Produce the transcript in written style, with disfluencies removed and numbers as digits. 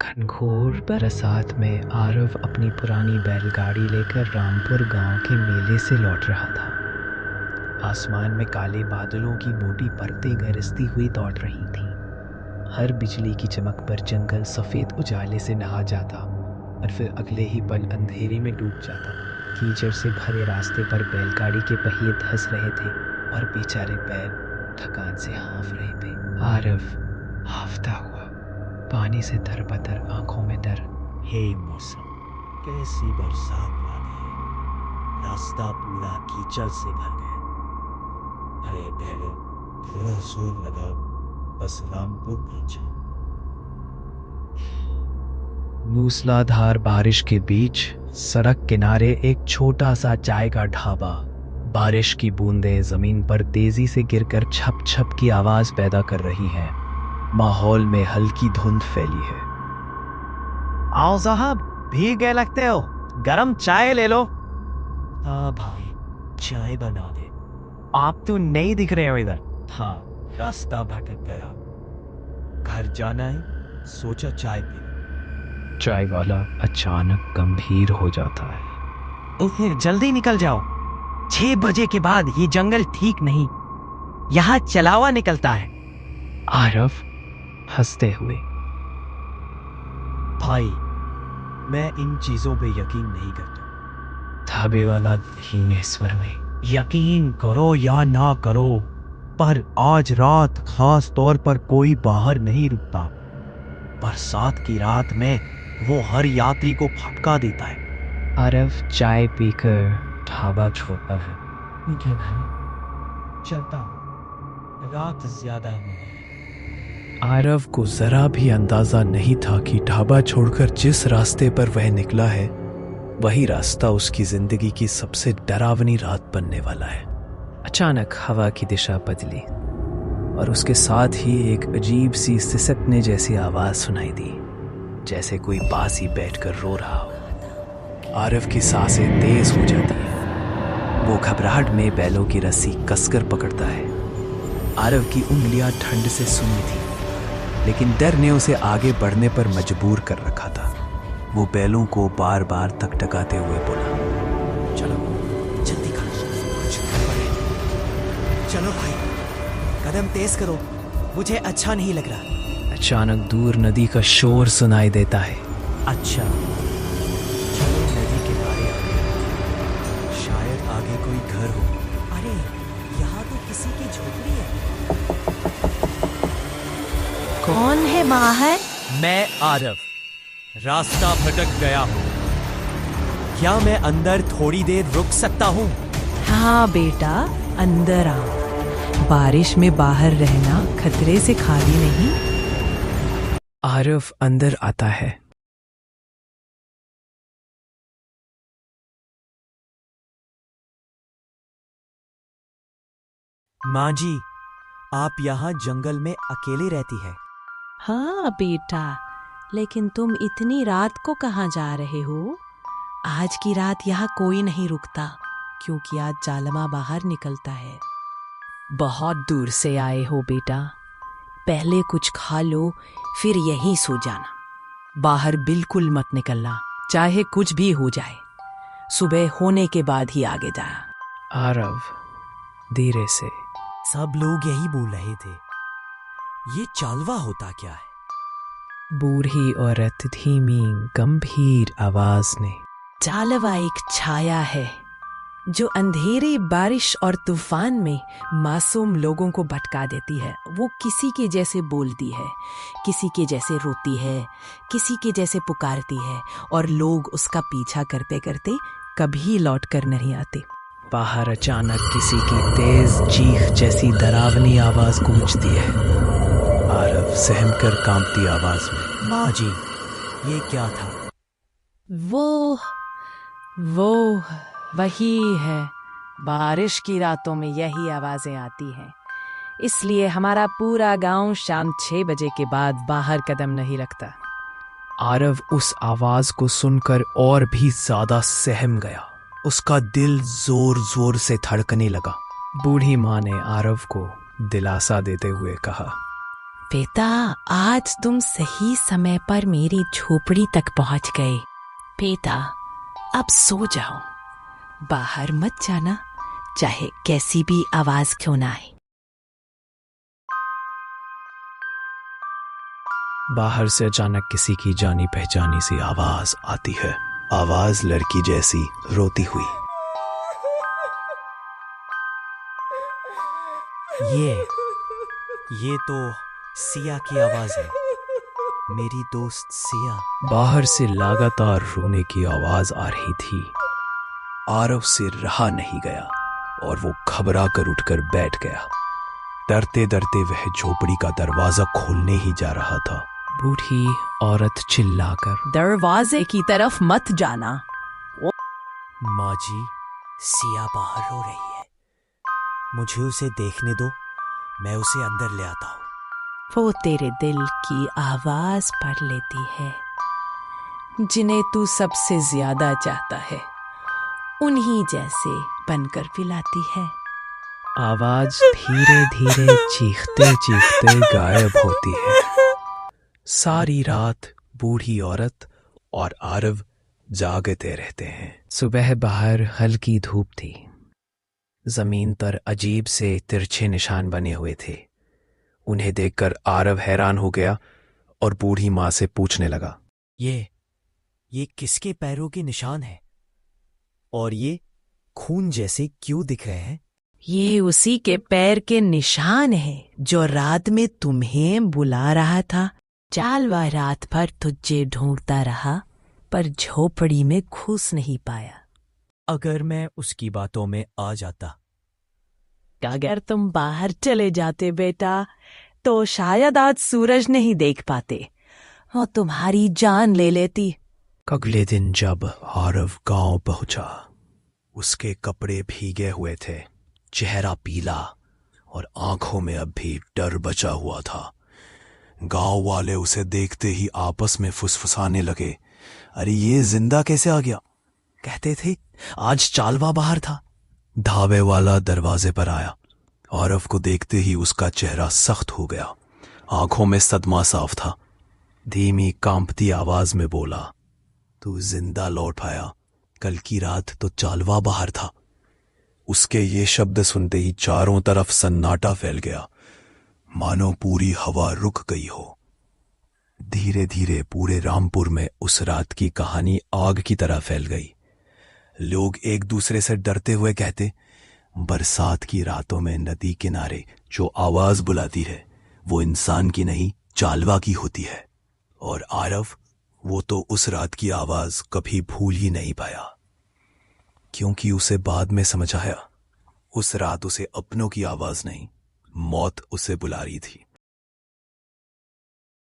घनघोर बरसात में आरव अपनी पुरानी बैलगाड़ी लेकर रामपुर गांव के मेले से लौट रहा था। आसमान में काले बादलों की मोटी परतें गरजती हुई दौड़ रही थीं। हर बिजली की चमक पर जंगल सफ़ेद उजाले से नहा जाता और फिर अगले ही पल अंधेरे में डूब जाता। कीचड़ से भरे रास्ते पर बैलगाड़ी के पहिए धंस रहे थे और बेचारे बैल थकान से हाँफ रहे थे। आरव हाफता हुआ, पानी से दरबदर, आंखों में डर। हे मौसम, कैसी बरसात वाली है। रास्ता पूरा कीचड़ से भर गया। अरे पहले थोड़ा जोर लगा, बस रामपुर पहुंचा। मूसलाधार बारिश के बीच सड़क किनारे एक छोटा सा चाय का ढाबा। बारिश की बूंदें जमीन पर तेजी से गिरकर छप छप की आवाज पैदा कर रही हैं। माहौल में हल्की धुंध फैली है। आओ साहब, भीग गए लगते हो, गरम चाय ले लो। हाँ भाई, चाय बना दे। आप तो नहीं दिख रहे हो इधर। हाँ, रास्ता भटक गया। घर जाना है, सोचा चाय पी। चाय वाला अचानक गंभीर हो जाता है। जल्दी निकल जाओ, 6 बजे के बाद ये जंगल ठीक नहीं, यहाँ चलावा निकलता है। आरव हंसते हुए, भाई मैं इन चीजों पे यकीन नहीं करता। ढाबे वाला धीमे स्वर में, यकीन करो या ना करो, पर आज रात खास तौर पर कोई बाहर नहीं रुकता। बरसात की रात में वो हर यात्री को फटका देता है। आरव चाय पीकर ढाबा छोड़ता है। चलता, रात ज्यादा है। आरव को जरा भी अंदाजा नहीं था कि ढाबा छोड़कर जिस रास्ते पर वह निकला है, वही रास्ता उसकी जिंदगी की सबसे डरावनी रात बनने वाला है। अचानक हवा की दिशा बदली और उसके साथ ही एक अजीब सी सिसकने जैसी आवाज सुनाई दी, जैसे कोई पास ही बैठकर रो रहा हो। आरव की सांसें तेज हो जाती हैं। वो घबराहट में बैलों की रस्सी कसकर पकड़ता है। आरव की उंगलियां ठंड से सूनी थी, लेकिन डर ने उसे आगे बढ़ने पर मजबूर कर रखा था। वो बैलों को बार बार तकतकाते हुए बोला, चलो जल्दी करो, कुछ गड़बड़ है। चलो भाई, कदम तेज करो, मुझे अच्छा नहीं लग रहा। अचानक दूर नदी का शोर सुनाई देता है। अच्छा, चलो नदी किनारे आ गए। शायद आगे कोई घर हो। अरे यहाँ तो किसी की झोपड़ी है। कौन है बाहर? मैं आरव, रास्ता भटक गया हूँ। क्या मैं अंदर थोड़ी देर रुक सकता हूँ? हाँ बेटा, अंदर आओ। बारिश में बाहर रहना खतरे से खाली नहीं। आरव अंदर आता है। माँ जी, आप यहाँ जंगल में अकेले रहती है? हाँ बेटा, लेकिन तुम इतनी रात को कहाँ जा रहे हो? आज की रात यहाँ कोई नहीं रुकता, क्योंकि आज जालमा बाहर निकलता है। बहुत दूर से आए हो बेटा, पहले कुछ खा लो, फिर यहीं सो जाना। बाहर बिल्कुल मत निकलना, चाहे कुछ भी हो जाए। सुबह होने के बाद ही आगे जाना। आरव धीरे से, सब लोग यही बोल रहे थे। ये चालवा होता क्या है? बूढ़ी औरत धीमी गंभीर आवाज ने, जालवा एक छाया है जो अंधेरे, बारिश और तूफान में मासूम लोगों को भटका देती है। वो किसी के जैसे बोलती है, किसी के जैसे रोती है, किसी के जैसे पुकारती है, और लोग उसका पीछा करते करते कभी लौट कर नहीं आते। बाहर अचानक किसी की तेज चीख जैसी डरावनी आवाज गूंजती है। आरव सहमकर कांपती आवाज में, माँ जी, ये क्या था? वो वही है। बारिश की रातों में यही आवाजें आती हैं, इसलिए हमारा पूरा गांव शाम 6 बजे के बाद बाहर कदम नहीं रखता। आरव उस आवाज को सुनकर और भी ज्यादा सहम गया। उसका दिल जोर जोर से धड़कने लगा। बूढ़ी माँ ने आरव को दिलासा देते हुए कहा, बेटा, आज तुम सही समय पर मेरी झोपड़ी तक पहुंच गए। बेटा, अब सो जाओ, बाहर मत जाना, चाहे कैसी भी आवाज क्यों ना आए। बाहर से अचानक किसी की जानी पहचानी सी आवाज आती है। आवाज लड़की जैसी रोती हुई। ये तो सिया की आवाज है, मेरी दोस्त सिया। बाहर से लगातार रोने की आवाज आ रही थी। आरव से रहा नहीं गया और वो घबरा कर उठकर बैठ गया। डरते डरते वह झोपड़ी का दरवाजा खोलने ही जा रहा था। बूढ़ी औरत चिल्लाकर, दरवाजे की तरफ मत जाना। माँ जी, सिया बाहर रो रही है, मुझे उसे देखने दो, मैं उसे अंदर ले आता हूँ। वो तेरे दिल की आवाज पढ़ लेती है। जिन्हें तू सबसे ज्यादा चाहता है, उन्हीं जैसे बनकर पिलाती है। आवाज धीरे धीरे चीखते चीखते गायब होती है। सारी रात बूढ़ी औरत और आरव जागते रहते हैं। सुबह बाहर हल्की धूप थी। जमीन पर अजीब से तिरछे निशान बने हुए थे। उन्हें देखकर आरव हैरान हो गया और बूढ़ी माँ से पूछने लगा, ये किसके पैरों के निशान हैं? और ये खून जैसे क्यों दिख रहे हैं? ये उसी के पैर के निशान हैं जो रात में तुम्हें बुला रहा था। जालवा रात भर तुझे ढूंढता रहा, पर झोपड़ी में घुस नहीं पाया। अगर मैं उसकी बातों में आ जाता? अगर तुम बाहर चले जाते बेटा, तो शायद आज सूरज नहीं देख पाते और तुम्हारी जान ले लेती। अगले दिन जब आरव गांव पहुंचा, उसके कपड़े भीगे हुए थे, चेहरा पीला और आंखों में अब भी डर बचा हुआ था। गांव वाले उसे देखते ही आपस में फुसफुसाने लगे, अरे ये जिंदा कैसे आ गया? कहते थे आज चालवा बाहर था। ढाबे वाला दरवाजे पर आया। आरव को देखते ही उसका चेहरा सख्त हो गया, आंखों में सदमा साफ था। धीमी कांपती आवाज में बोला, तू जिंदा लौट आया, कल की रात तो चालवा बाहर था। उसके ये शब्द सुनते ही चारों तरफ सन्नाटा फैल गया, मानो पूरी हवा रुक गई हो। धीरे धीरे पूरे रामपुर में उस रात की कहानी आग की तरह फैल गई। लोग एक दूसरे से डरते हुए कहते, बरसात की रातों में नदी किनारे जो आवाज बुलाती है, वो इंसान की नहीं, चालवा की होती है। और आरव, वो तो उस रात की आवाज कभी भूल ही नहीं पाया, क्योंकि उसे बाद में समझ आया, उस रात उसे अपनों की आवाज नहीं, मौत उसे बुला रही थी।